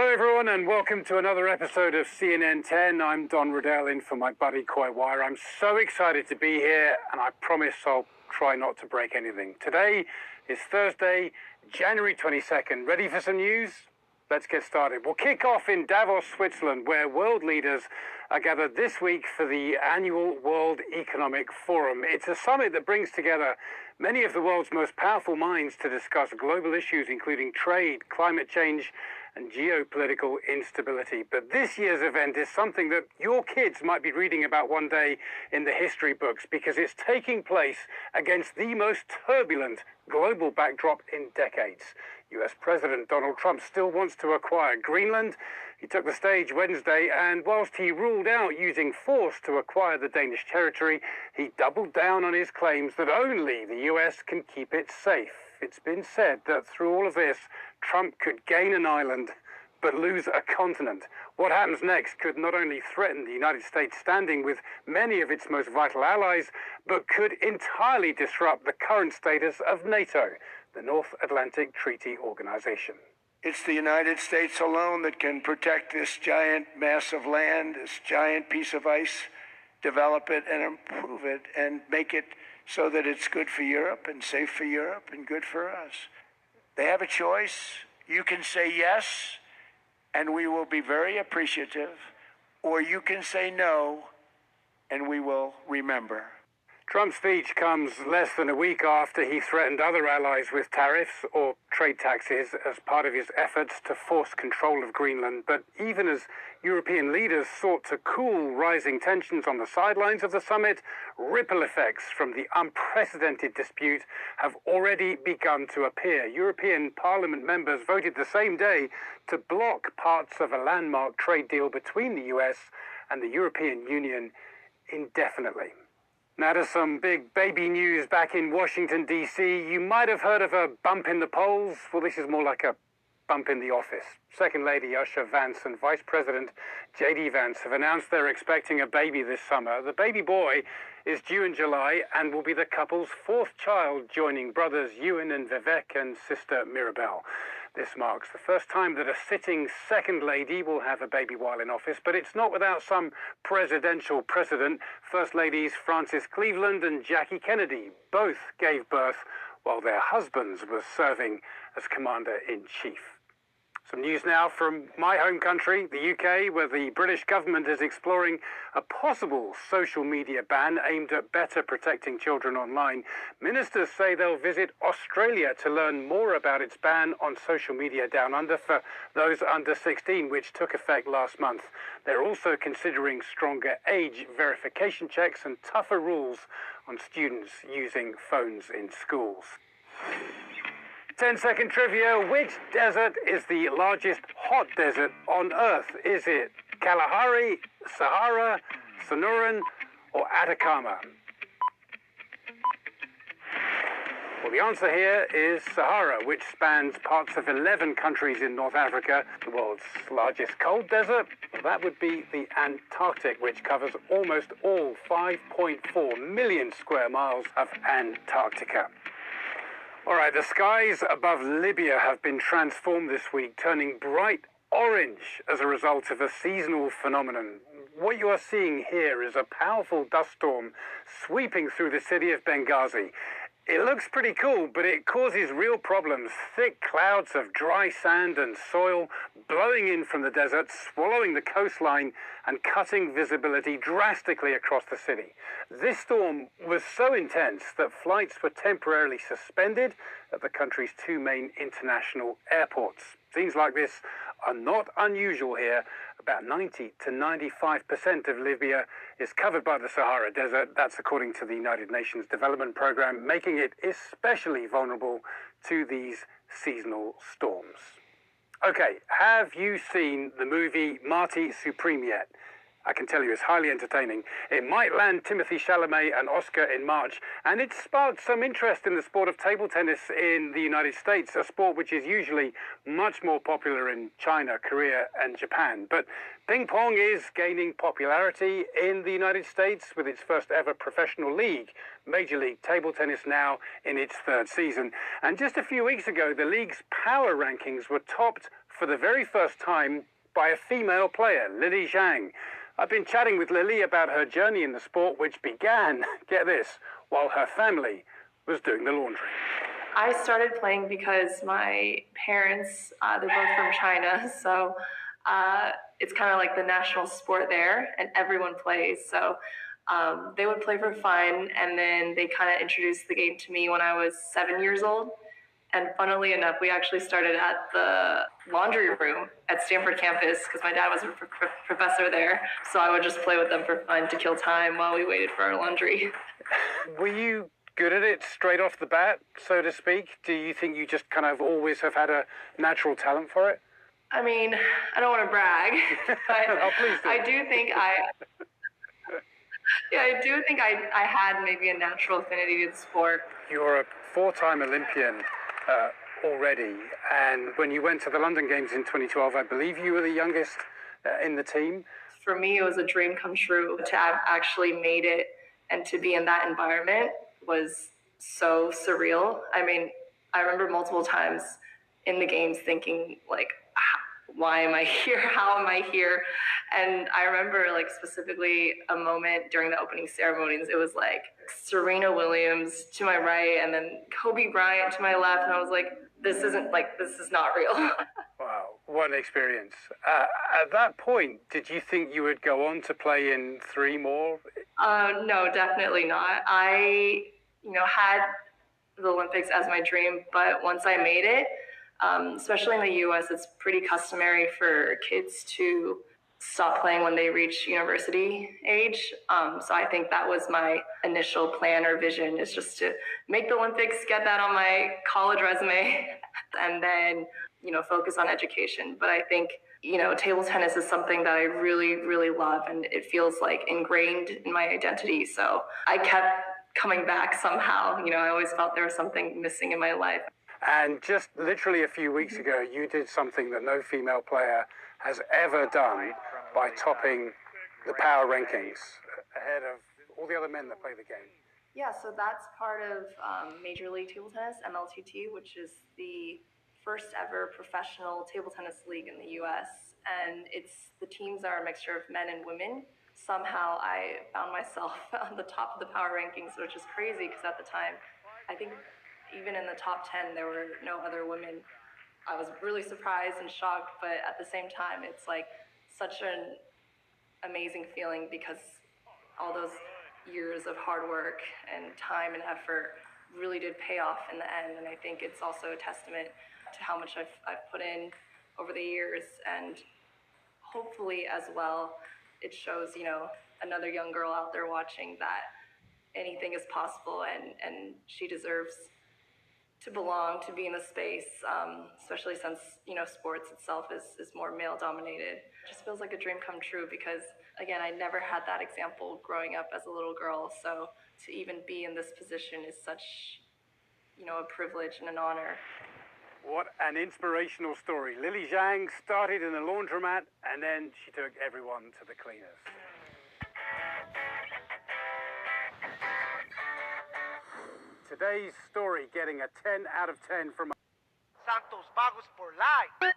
Hello, everyone, and welcome to another episode of CNN 10. I'm Don Riddell, in for my buddy Coy Wire. I'm so excited to be here, and I promise I'll try not to break anything. Today is Thursday, January 22nd. Ready for some news? Let's get started. We'll kick off in Davos, Switzerland, where world leaders are gathered this week for the annual World Economic Forum. It's a summit that brings together many of the world's most powerful minds to discuss global issues, including trade, climate change, and geopolitical instability. But this year's event is something that your kids might be reading about one day in the history books, because it's taking place against the most turbulent global backdrop in decades. US President Donald Trump still wants to acquire Greenland. He took the stage Wednesday, and whilst he ruled out using force to acquire the Danish territory, he doubled down on his claims that only the US can keep it safe. It's been said that through all of this, Trump could gain an island but lose a continent. What happens next could not only threaten the United States' standing with many of its most vital allies, but could entirely disrupt the current status of NATO, the North Atlantic Treaty Organization. It's the United States alone that can protect this giant mass of land, this giant piece of ice, develop it and improve it and make it so that it's good for Europe and safe for Europe and good for us. They have a choice. You can say yes, and we will be very appreciative, or you can say no, and we will remember. Trump's speech comes less than a week after he threatened other allies with tariffs or trade taxes as part of his efforts to force control of Greenland. But even as European leaders sought to cool rising tensions on the sidelines of the summit, ripple effects from the unprecedented dispute have already begun to appear. European Parliament members voted the same day to block parts of a landmark trade deal between the US and the European Union indefinitely. Now to some big baby news back in Washington, D.C. You might have heard of a bump in the polls. Well, this is more like a bump in the office. Second Lady Usher Vance and Vice President J.D. Vance have announced they're expecting a baby this summer. The baby boy is due in July and will be the couple's fourth child, joining brothers Ewan and Vivek and sister Mirabelle. This marks the first time that a sitting second lady will have a baby while in office, but it's not without some presidential precedent. First Ladies Frances Cleveland and Jackie Kennedy both gave birth while their husbands were serving as Commander-in-Chief. Some news now from my home country, the UK, where the British government is exploring a possible social media ban aimed at better protecting children online. Ministers say they'll visit Australia to learn more about its ban on social media down under for those under 16, which took effect last month. They're also considering stronger age verification checks and tougher rules on students using phones in schools. 10-second trivia. Which desert is the largest hot desert on Earth? Is it Kalahari, Sahara, Sonoran, or Atacama? Well, the answer here is Sahara, which spans parts of 11 countries in North Africa. The world's largest cold desert, well, that would be the Antarctic, which covers almost all 5.4 million square miles of Antarctica. All right, the skies above Libya have been transformed this week, turning bright orange as a result of a seasonal phenomenon. What you are seeing here is a powerful dust storm sweeping through the city of Benghazi. It looks pretty cool, but it causes real problems. Thick clouds of dry sand and soil blowing in from the desert, swallowing the coastline and cutting visibility drastically across the city. This storm was so intense that flights were temporarily suspended at the country's two main international airports. Scenes like this are not unusual here. About 90 to 95% of Libya is covered by the Sahara Desert. That's according to the United Nations Development Programme, making it especially vulnerable to these seasonal storms. Okay, have you seen the movie Marty Supreme yet? I can tell you it's highly entertaining. It might land Timothée Chalamet an Oscar in March, and it sparked some interest in the sport of table tennis in the United States, a sport which is usually much more popular in China, Korea, and Japan. But ping pong is gaining popularity in the United States with its first ever professional league, Major League Table Tennis, now in its third season. And just a few weeks ago, the league's power rankings were topped for the very first time by a female player, Lily Zhang. I've been chatting with Lily about her journey in the sport, which began, get this, while her family was doing the laundry. I started playing because my parents, they're both from China, so it's kind of like the national sport there, and everyone plays. So they would play for fun, and then they kind of introduced the game to me when I was 7 years old. And funnily enough, we actually started at the laundry room at Stanford campus because my dad was a professor there. So I would just play with them for fun to kill time while we waited for our laundry. Were you good at it straight off the bat, so to speak? Do you think you just kind of always have had a natural talent for it? I mean, I don't want to brag, but Oh, please do. I do think I had maybe a natural affinity to the sport. You're a four-time Olympian already, and when you went to the London Games in 2012, I believe you were the youngest in the team. For me, it was a dream come true to have actually made it, and to be in that environment was so surreal. I mean, I remember multiple times in the games thinking, like, why am I here? How am I here? And I remember, like, specifically a moment during the opening ceremonies. It was like Serena Williams to my right and then Kobe Bryant to my left. And I was like, this is not real. Wow, what an experience. At that point, did you think you would go on to play in three more? No, definitely not. I, had the Olympics as my dream, but once I made it, especially in the U.S., it's pretty customary for kids to stop playing when they reach university age. So I think that was my initial plan or vision, is just to make the Olympics, get that on my college resume, and then, focus on education. But I think, table tennis is something that I really, really love, and it feels like ingrained in my identity. So I kept coming back somehow. I always felt there was something missing in my life. And just literally a few weeks ago, you did something that no female player has ever done by topping the power rankings ahead of all the other men that play the game. Yeah, so that's part of Major League Table Tennis, MLTT, which is the first ever professional table tennis league in the U.S. And the teams are a mixture of men and women. Somehow I found myself on the top of the power rankings, which is crazy because at the time, I think even in the top 10, there were no other women. I was really surprised and shocked, but at the same time, it's like such an amazing feeling because all those years of hard work and time and effort really did pay off in the end. And I think it's also a testament to how much I've put in over the years. And hopefully as well, it shows, another young girl out there watching that anything is possible, and she deserves to belong, to be in the space, especially since, sports itself is more male dominated. It just feels like a dream come true because, again, I never had that example growing up as a little girl. So to even be in this position is such, a privilege and an honor. What an inspirational story. Lily Zhang started in a laundromat and then she took everyone to the cleaners. Today's story getting a 10 out of 10 from Santos Vagos for life.